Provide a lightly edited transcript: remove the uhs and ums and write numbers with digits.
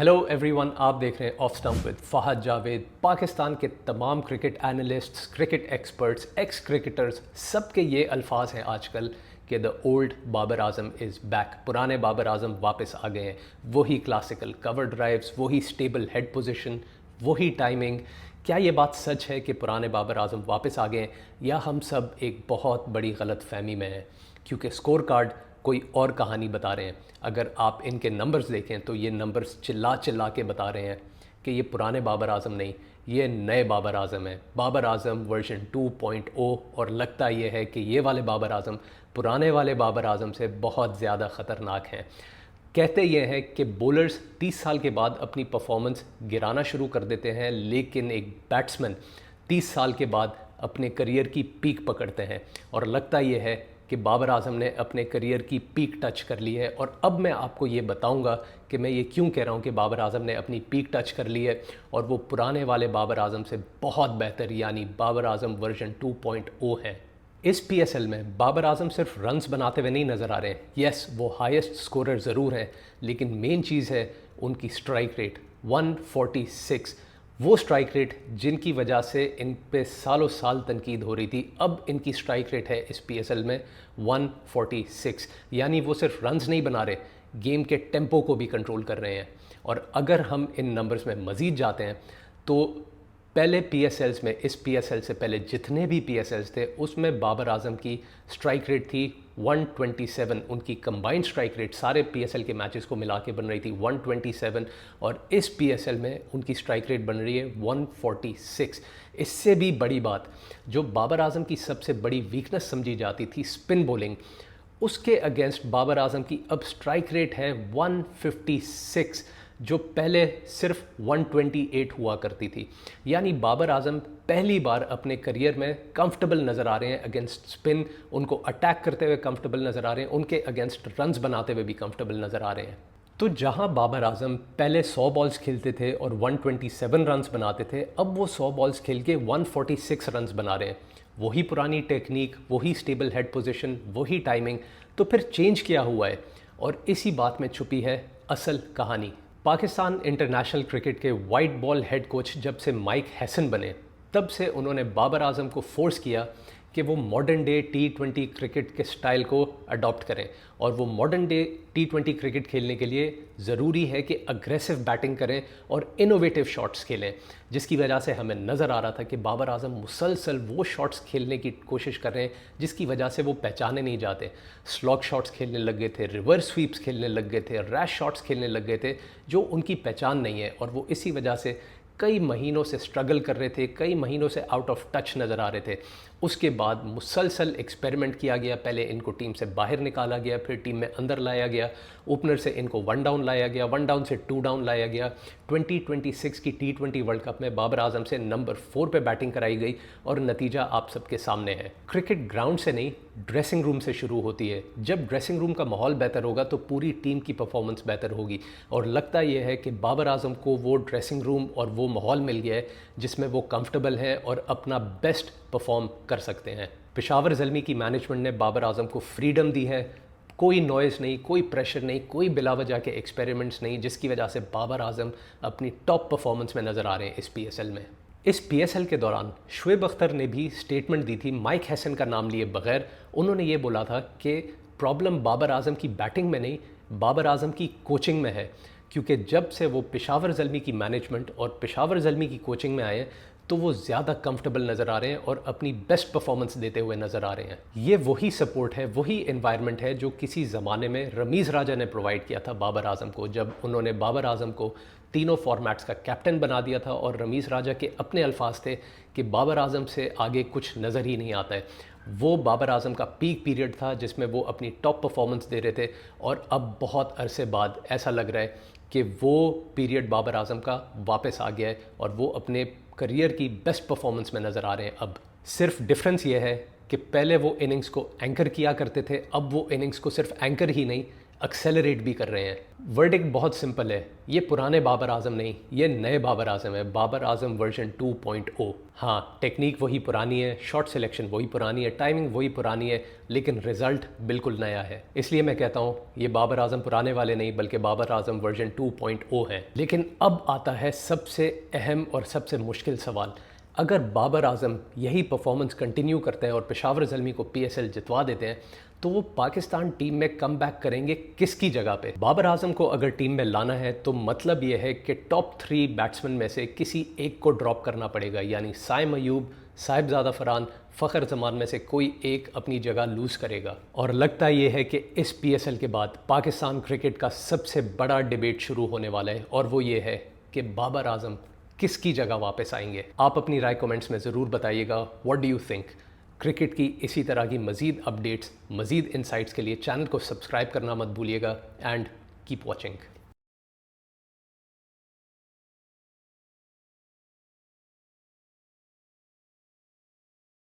Hello everyone, आप देख रहे हैं off stump with Fahad Javed. Pakistan के तमाम cricket analysts, cricket experts, ex cricketers, सबके ये अल्फाज हैं आजकल कि the old Babar Azam is back. पुराने बाबर आजम वापस आ गए हैं। वही क्लासिकल कवर ड्राइव्स, वही स्टेबल हेड पोजीशन, वही टाइमिंग। क्या ये बात सच है कि पुराने बाबर आजम वापस आ गए हैं, या हम सब एक बहुत बड़ी गलत फहमी में हैं? क्योंकि स्कोर कार्ड कोई और कहानी बता रहे हैं। अगर आप इनके नंबर्स देखें तो ये नंबर्स चिल्ला चिल्ला के बता रहे हैं कि ये पुराने बाबर आजम नहीं, ये नए बाबर आजम है, बाबर आजम वर्जन 2.0। और लगता ये है कि ये वाले बाबर आजम पुराने वाले बाबर आजम से बहुत ज़्यादा ख़तरनाक हैं। कहते ये हैं कि बॉलर्स 30 साल के बाद अपनी परफॉर्मेंस गिराना शुरू कर देते हैं, लेकिन एक बैट्समैन 30 साल के बाद अपने करियर की पीक पकड़ते हैं। और लगता ये है कि बाबर आजम ने अपने करियर की पीक टच कर ली है। और अब मैं आपको ये बताऊंगा कि मैं ये क्यों कह रहा हूँ कि बाबर आजम ने अपनी पीक टच कर ली है और वो पुराने वाले बाबर आजम से बहुत बेहतर, यानी बाबर आजम वर्जन 2.0 है। इस पीएसएल में बाबर आजम सिर्फ रन्स बनाते हुए नहीं नज़र आ रहे हैं। यस, वो हाईएस्ट स्कोरर ज़रूर हैं, लेकिन मेन चीज़ है उनकी स्ट्राइक रेट 146। वो स्ट्राइक रेट जिनकी वजह से इन पे सालों साल तनकीद हो रही थी, अब इनकी स्ट्राइक रेट है इस पीएसएल में 146। यानी वो सिर्फ रन्स नहीं बना रहे, गेम के टेम्पो को भी कंट्रोल कर रहे हैं। और अगर हम इन नंबर्स में मज़ीद जाते हैं तो पहले पीएसएल्स में, इस पीएसएल से पहले जितने भी पीएसएल्स थे, उसमें बाबर आजम की स्ट्राइक रेट थी 127। उनकी कंबाइंड स्ट्राइक रेट सारे पीएसएल के मैचेस को मिला के बन रही थी 127, और इस पीएसएल में उनकी स्ट्राइक रेट बन रही है 146। इससे भी बड़ी बात, जो बाबर आजम की सबसे बड़ी वीकनेस समझी जाती थी स्पिन बॉलिंग, उसके अगेंस्ट बाबर आजम की अब स्ट्राइक रेट है 156, जो पहले सिर्फ 128 हुआ करती थी। यानी बाबर आजम पहली बार अपने करियर में कंफर्टेबल नज़र आ रहे हैं अगेंस्ट स्पिन, उनको अटैक करते हुए कंफर्टेबल नज़र आ रहे हैं, उनके अगेंस्ट रन्स बनाते हुए भी कंफर्टेबल नज़र आ रहे हैं। तो जहां बाबर आजम पहले 100 बॉल्स खेलते थे और 127 रन्स बनाते थे, अब वो 100 बॉल्स खेल के 146 रन्स बना रहे हैं। वही पुरानी टेक्निक, वही स्टेबल हेड पोजीशन, वही टाइमिंग। तो फिर चेंज क्या हुआ है? और इसी बात में छुपी है असल कहानी। पाकिस्तान इंटरनेशनल क्रिकेट के वाइट बॉल हेड कोच जब से माइक हैसन बने, तब से उन्होंने बाबर आजम को फोर्स किया कि वो मॉडर्न डे T20 क्रिकेट के स्टाइल को अडॉप्ट करें। और वो मॉडर्न डे T20 क्रिकेट खेलने के लिए ज़रूरी है कि अग्रेसिव बैटिंग करें और इनोवेटिव शॉट्स खेलें, जिसकी वजह से हमें नज़र आ रहा था कि बाबर आजम मुसलसल वो शॉट्स खेलने की कोशिश कर रहे हैं जिसकी वजह से वो पहचाने नहीं जाते। स्लॉग शॉट्स खेलने लग गए थे, रिवर्स स्वीप्स खेलने लग गए थे, रैश शॉट्स खेलने लग गए थे, जो उनकी पहचान नहीं है। और वो इसी वजह से कई महीनों से स्ट्रगल कर रहे थे, कई महीनों से आउट ऑफ टच नज़र आ रहे थे। उसके बाद मुसलसल एक्सपेरिमेंट किया गया। पहले इनको टीम से बाहर निकाला गया, फिर टीम में अंदर लाया गया, ओपनर से इनको 1 डाउन लाया गया, 1 डाउन से 2 डाउन लाया गया। 2026 की T20 वर्ल्ड कप में बाबर आजम से नंबर 4 पे बैटिंग कराई गई और नतीजा आप सबके सामने है। क्रिकेट ग्राउंड से नहीं, ड्रेसिंग रूम से शुरू होती है। जब ड्रेसिंग रूम का माहौल बेहतर होगा तो पूरी टीम की परफॉर्मेंस बेहतर होगी। और लगता यह है कि बाबर आजम को वो ड्रेसिंग रूम और वो माहौल मिल गया है जिसमें वो कंफर्टेबल हैं और अपना बेस्ट परफॉर्म कर सकते हैं। पेशावर ज़ल्मी की मैनेजमेंट ने बाबर आजम को फ्रीडम दी है। कोई नॉइज़ नहीं, कोई प्रेशर नहीं, कोई बिलावजह के एक्सपेरिमेंट्स नहीं, जिसकी वजह से बाबर आजम अपनी टॉप परफॉर्मेंस में नज़र आ रहे हैं इस पीएसएल में। इस पीएसएल के दौरान शुएब अख्तर ने भी स्टेटमेंट दी थी माइक हैसन का नाम लिए बगैर। उन्होंने ये बोला था कि प्रॉब्लम बाबर आजम की बैटिंग में नहीं, बाबर आजम की कोचिंग में है। क्योंकि जब से वो पेशावर ज़ल्मी की मैनेजमेंट और पेशावर ज़ल्मी की कोचिंग में आए तो वो ज़्यादा कंफर्टेबल नज़र आ रहे हैं और अपनी बेस्ट परफॉर्मेंस देते हुए नज़र आ रहे हैं। ये वही सपोर्ट है, वही एनवायरनमेंट है जो किसी ज़माने में रमीज़ राजा ने प्रोवाइड किया था बाबर आजम को, जब उन्होंने बाबर आजम को तीनों फॉर्मेट्स का कैप्टन बना दिया था। और रमीज़ राजा के अपने अल्फाज थे कि बाबर आजम से आगे कुछ नज़र ही नहीं आता है। वो बाबर आजम का पीक पीरियड था जिसमें वो अपनी टॉप परफॉर्मेंस दे रहे थे। और अब बहुत अरसे बाद ऐसा लग रहा है कि वो पीरियड बाबर आजम का वापस आ गया है और वो अपने करियर की बेस्ट परफॉर्मेंस में नज़र आ रहे हैं। अब सिर्फ डिफरेंस ये है कि पहले वो इनिंग्स को एंकर किया करते थे, अब वो इनिंग्स को सिर्फ एंकर ही नहीं, एक्सेलरेट भी कर रहे हैं। वर्डिक्ट बहुत सिंपल है, ये पुराने बाबर आजम नहीं, ये नए बाबर आजम है, बाबर आजम वर्जन 2.0। हाँ, टेक्निक वही पुरानी है, शॉट सिलेक्शन वही पुरानी है, टाइमिंग वही पुरानी है, लेकिन रिजल्ट बिल्कुल नया है। इसलिए मैं कहता हूँ ये बाबर आजम पुराने वाले नहीं बल्कि बाबर आजम वर्जन 2.0 है। लेकिन अब आता है सबसे अहम और सबसे मुश्किल सवाल। अगर बाबर आजम यही परफॉर्मेंस कंटिन्यू करते हैं और पेशावर ज़ल्मी को PSL जितवा देते हैं तो वो पाकिस्तान टीम में कम बैक करेंगे किसकी जगह पे? बाबर आजम को अगर टीम में लाना है तो मतलब ये है कि टॉप 3 बैट्समैन में से किसी एक को ड्रॉप करना पड़ेगा, यानी साइम अयूब, साहिबजादा फरहान, फ़खर जमान में से कोई एक अपनी जगह लूज़ करेगा। और लगता ये है कि इस PSL के बाद पाकिस्तान क्रिकेट का सबसे बड़ा डिबेट शुरू होने वाला है और वो ये है कि बाबर आजम किसकी जगह वापस आएंगे। आप अपनी राय कमेंट्स में ज़रूर बताइएगा। What do you think? Cricket की इसी तरह की मज़ीद अपडेट्स, मज़ीद इंसाइट्स के लिए चैनल को सब्सक्राइब करना मत भूलिएगा एंड कीप वॉचिंग।